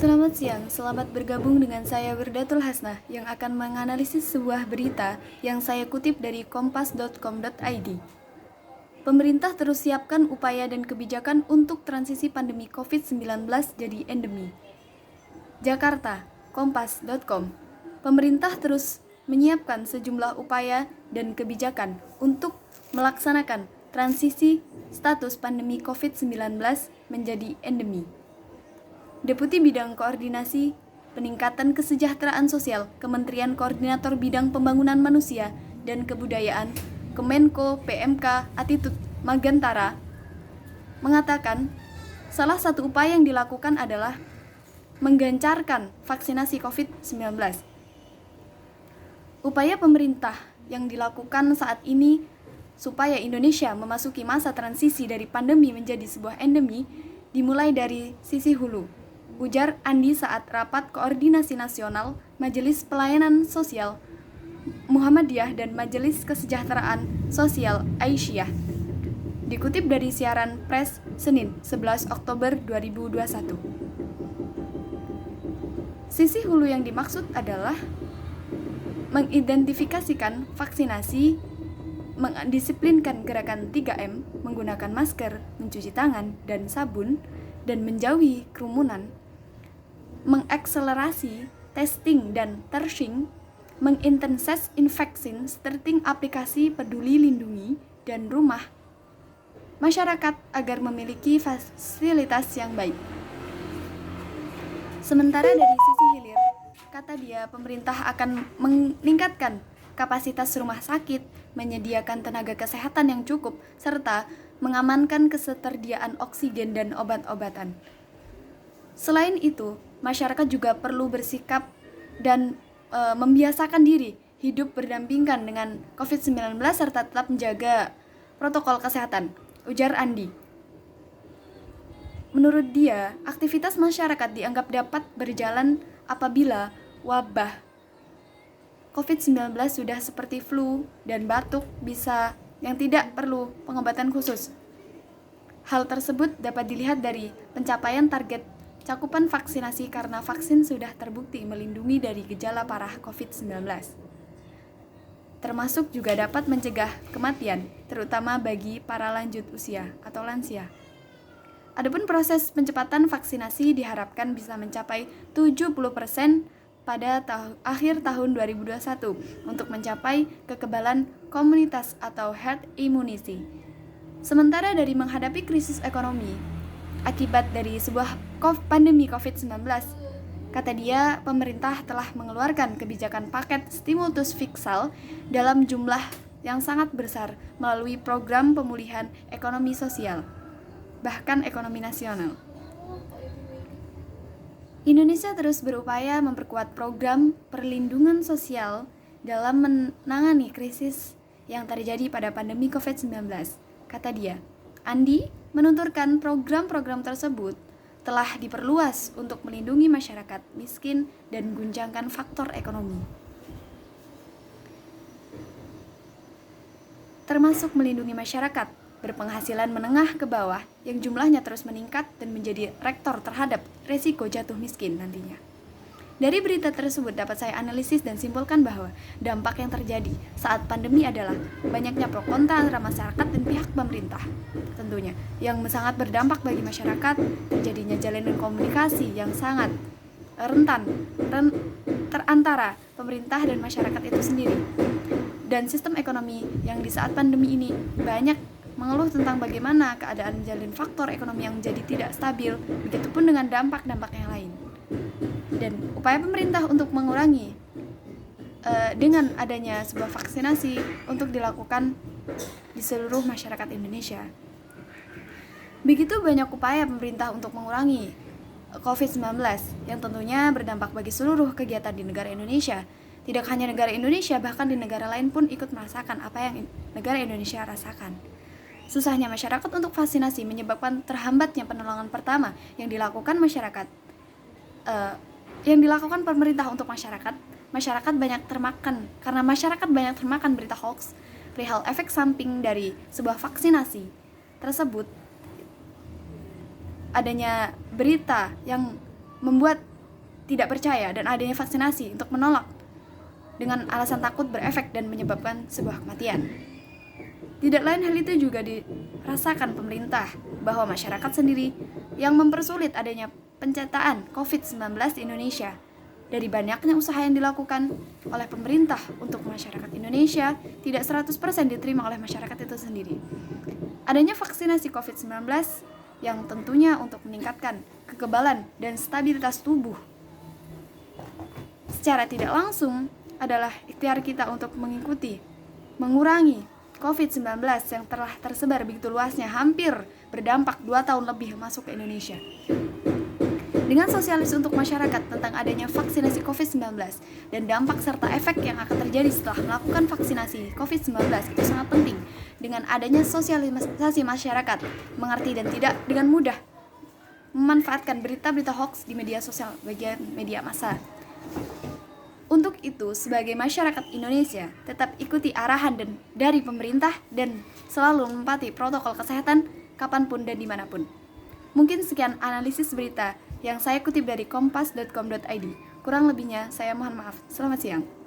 Selamat siang, selamat bergabung dengan saya Wirdatul Hasnah yang akan menganalisis sebuah berita yang saya kutip dari kompas.com.id. Pemerintah terus siapkan upaya dan kebijakan untuk transisi pandemi COVID-19 jadi endemi. Jakarta, kompas.com. Pemerintah terus menyiapkan sejumlah upaya dan kebijakan untuk melaksanakan transisi status pandemi COVID-19 menjadi endemi. Deputi Bidang Koordinasi Peningkatan Kesejahteraan Sosial Kementerian Koordinator Bidang Pembangunan Manusia dan Kebudayaan Kemenko PMK Atitut Magantara mengatakan salah satu upaya yang dilakukan adalah menggencarkan vaksinasi COVID-19. Upaya pemerintah yang dilakukan saat ini supaya Indonesia memasuki masa transisi dari pandemi menjadi sebuah endemi dimulai dari sisi hulu, ujar Andi saat rapat koordinasi nasional Majelis Pelayanan Sosial Muhammadiyah dan Majelis Kesejahteraan Sosial Aisyah. Dikutip dari siaran pers Senin 11 Oktober 2021. Sisi hulu yang dimaksud adalah mengidentifikasikan vaksinasi, mendisiplinkan gerakan 3M, menggunakan masker, mencuci tangan, dan sabun, dan menjauhi kerumunan, mengakselerasi testing dan tracing, mengintensifkan vaksin starting aplikasi Peduli Lindungi dan rumah masyarakat agar memiliki fasilitas yang baik. Sementara dari sisi hilir, kata dia, pemerintah akan meningkatkan kapasitas rumah sakit, menyediakan tenaga kesehatan yang cukup, serta mengamankan ketersediaan oksigen dan obat-obatan. Selain itu, masyarakat juga perlu bersikap dan membiasakan diri hidup berdampingan dengan COVID-19 serta tetap menjaga protokol kesehatan, ujar Andi. Menurut dia, aktivitas masyarakat dianggap dapat berjalan apabila wabah COVID-19 sudah seperti flu dan batuk bisa yang tidak perlu pengobatan khusus. Hal tersebut dapat dilihat dari pencapaian target cakupan vaksinasi karena vaksin sudah terbukti melindungi dari gejala parah COVID-19. Termasuk juga dapat mencegah kematian, terutama bagi para lanjut usia atau lansia. Adapun proses pencepatan vaksinasi diharapkan bisa mencapai 70% pada akhir tahun 2021 untuk mencapai kekebalan komunitas atau herd immunity. Sementara dari menghadapi krisis ekonomi akibat dari sebuah pandemi COVID-19, kata dia, pemerintah telah mengeluarkan kebijakan paket stimulus fiskal dalam jumlah yang sangat besar melalui program pemulihan ekonomi sosial, bahkan ekonomi nasional. Indonesia terus berupaya memperkuat program perlindungan sosial dalam menangani krisis yang terjadi pada pandemi COVID-19, kata dia. Andi menuturkan program-program tersebut telah diperluas untuk melindungi masyarakat miskin dan gunjangkan faktor ekonomi, termasuk melindungi masyarakat berpenghasilan menengah ke bawah yang jumlahnya terus meningkat dan menjadi rektor terhadap resiko jatuh miskin nantinya. Dari berita tersebut dapat saya analisis dan simpulkan bahwa dampak yang terjadi saat pandemi adalah banyaknya pro kontra antara masyarakat dan pihak pemerintah. Tentunya, yang sangat berdampak bagi masyarakat, terjadinya jalinan komunikasi yang sangat rentan terantara pemerintah dan masyarakat itu sendiri. Dan sistem ekonomi yang di saat pandemi ini banyak mengeluh tentang bagaimana keadaan menjalin faktor ekonomi yang menjadi tidak stabil, begitupun dengan dampak-dampak yang lain. Dan upaya pemerintah untuk mengurangi dengan adanya sebuah vaksinasi untuk dilakukan di seluruh masyarakat Indonesia. Begitu banyak upaya pemerintah untuk mengurangi COVID-19 yang tentunya berdampak bagi seluruh kegiatan di negara Indonesia. Tidak hanya negara Indonesia, bahkan di negara lain pun ikut merasakan apa yang negara Indonesia rasakan. Susahnya masyarakat untuk vaksinasi menyebabkan terhambatnya penolongan pertama yang dilakukan masyarakat. Yang dilakukan pemerintah untuk masyarakat banyak termakan karena masyarakat banyak termakan berita hoax perihal efek samping dari sebuah vaksinasi tersebut. Adanya berita yang membuat tidak percaya dan adanya vaksinasi untuk menolak dengan alasan takut berefek dan menyebabkan sebuah kematian. Tidak lain hal itu juga dirasakan pemerintah, bahwa masyarakat sendiri yang mempersulit adanya pencetaan COVID-19 di Indonesia. Dari banyaknya usaha yang dilakukan oleh pemerintah untuk masyarakat Indonesia, tidak 100% diterima oleh masyarakat itu sendiri. Adanya vaksinasi COVID-19 yang tentunya untuk meningkatkan kekebalan dan stabilitas tubuh secara tidak langsung adalah ikhtiar kita untuk mengurangi COVID-19 yang telah tersebar begitu luasnya, hampir berdampak 2 tahun lebih masuk ke Indonesia. Dengan sosialis untuk masyarakat tentang adanya vaksinasi COVID-19 dan dampak serta efek yang akan terjadi setelah melakukan vaksinasi COVID-19 itu sangat penting. Dengan adanya sosialisasi masyarakat mengerti dan tidak dengan mudah memanfaatkan berita-berita hoax di media sosial bagian media massa. Untuk itu, sebagai masyarakat Indonesia, tetap ikuti arahan dari pemerintah dan selalu menepati protokol kesehatan kapanpun dan dimanapun. Mungkin sekian analisis berita yang saya kutip dari kompas.com.id. Kurang lebihnya, saya mohon maaf. Selamat siang.